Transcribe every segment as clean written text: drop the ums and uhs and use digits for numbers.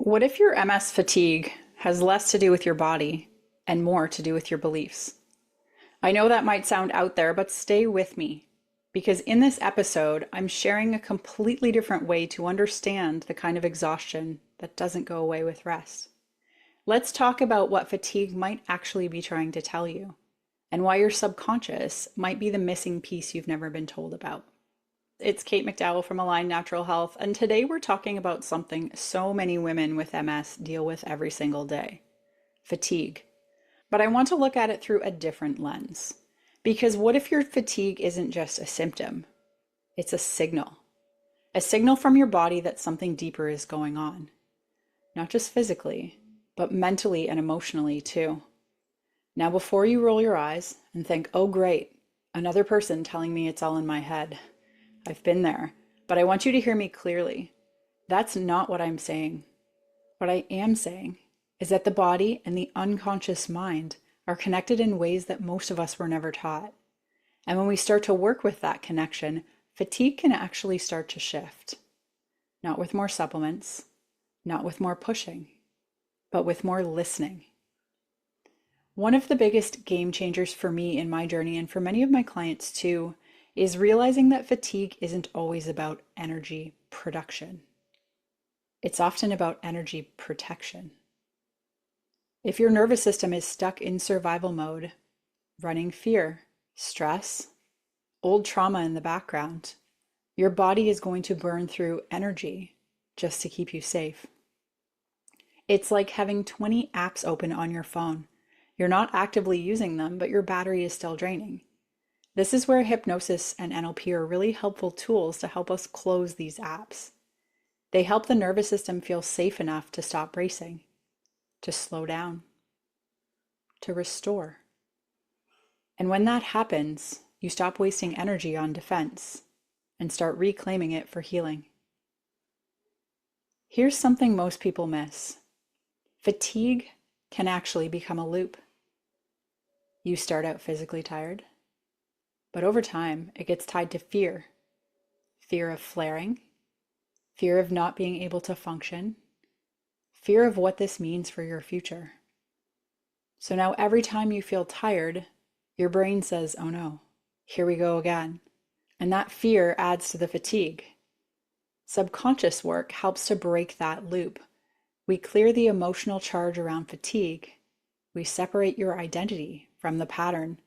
What if your MS fatigue has less to do with your body and more to do with your beliefs? I know that might sound out there, but stay with me because in this episode, I'm sharing a completely different way to understand the kind of exhaustion that doesn't go away with rest. Let's talk about what fatigue might actually be trying to tell you and why your subconscious might be the missing piece you've never been told about. It's Kate McDowell from Align Natural Health, and today we're talking about something so many women with MS deal with every single day: fatigue. But I want to look at it through a different lens. Because what if your fatigue isn't just a symptom? It's a signal. A signal from your body that something deeper is going on. Not just physically, but mentally and emotionally too. Now, before you roll your eyes and think, oh great, another person telling me it's all in my head. I've been there, but I want you to hear me clearly. That's not what I'm saying. What I am saying is that the body and the unconscious mind are connected in ways that most of us were never taught. And when we start to work with that connection, fatigue can actually start to shift. Not with more supplements, not with more pushing, but with more listening. One of the biggest game changers for me in my journey, and for many of my clients too, is realizing that fatigue isn't always about energy production. It's often about energy protection. If your nervous system is stuck in survival mode, running fear, stress, old trauma in the background, your body is going to burn through energy just to keep you safe. It's like having 20 apps open on your phone. You're not actively using them, but your battery is still draining. This is where hypnosis and NLP are really helpful tools to help us close these apps. They help the nervous system feel safe enough to stop racing, to slow down, to restore. And when that happens, you stop wasting energy on defense and start reclaiming it for healing. Here's something most people miss. Fatigue can actually become a loop. You start out physically tired, but over time, it gets tied to fear. Fear of flaring, fear of not being able to function, fear of what this means for your future. So now every time you feel tired, your brain says, oh no, here we go again. And that fear adds to the fatigue. Subconscious work helps to break that loop. We clear the emotional charge around fatigue. We separate your identity from the pattern.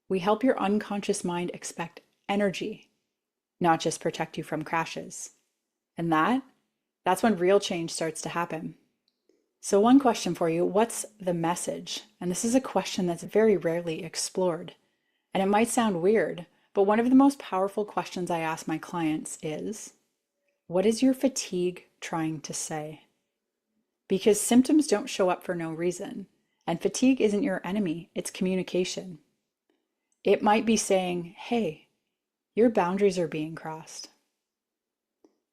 We help your unconscious mind expect energy, not just protect you from crashes. And that's when real change starts to happen. So one question for you, what's the message? And this is a question that's very rarely explored. And it might sound weird, but one of the most powerful questions I ask my clients is, what is your fatigue trying to say? Because symptoms don't show up for no reason. And fatigue isn't your enemy, it's communication. It might be saying, hey, your boundaries are being crossed.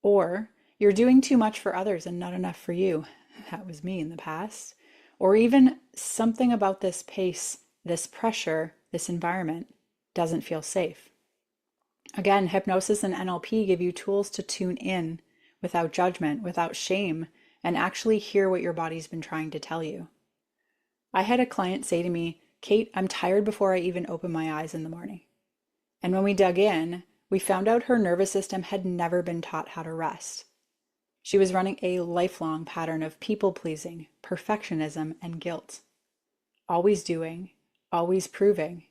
Or you're doing too much for others and not enough for you. That was me in the past. Or even something about this pace, this pressure, this environment doesn't feel safe. Again, hypnosis and NLP give you tools to tune in without judgment, without shame, and actually hear what your body's been trying to tell you. I had a client say to me, Kate, I'm tired before I even open my eyes in the morning. And when we dug in, we found out her nervous system had never been taught how to rest. She was running a lifelong pattern of people-pleasing, perfectionism, and guilt. Always doing, always proving.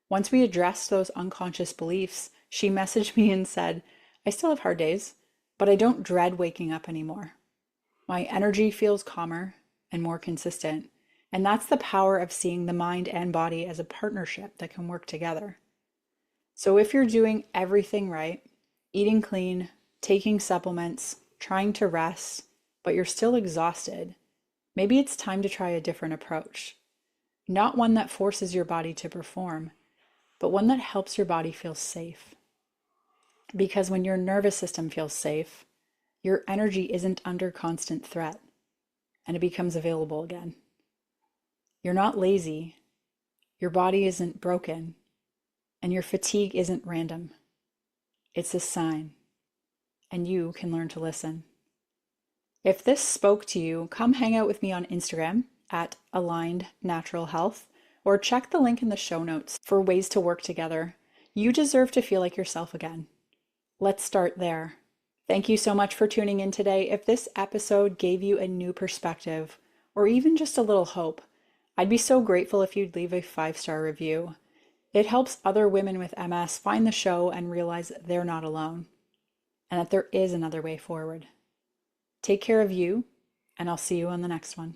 Once we addressed those unconscious beliefs, she messaged me and said, I still have hard days, but I don't dread waking up anymore. My energy feels calmer and more consistent. And that's the power of seeing the mind and body as a partnership that can work together. So if you're doing everything right, eating clean, taking supplements, trying to rest, but you're still exhausted, maybe it's time to try a different approach. Not one that forces your body to perform, but one that helps your body feel safe. Because when your nervous system feels safe, your energy isn't under constant threat, and it becomes available again. You're not lazy, your body isn't broken, and your fatigue isn't random. It's a sign, and you can learn to listen. If this spoke to you, come hang out with me on Instagram at Aligned Natural Health, or check the link in the show notes for ways to work together. You deserve to feel like yourself again. Let's start there. Thank you so much for tuning in today. If this episode gave you a new perspective, or even just a little hope, I'd be so grateful if you'd leave a 5-star review. It helps other women with MS find the show and realize they're not alone, and that there is another way forward. Take care of you, and I'll see you on the next one.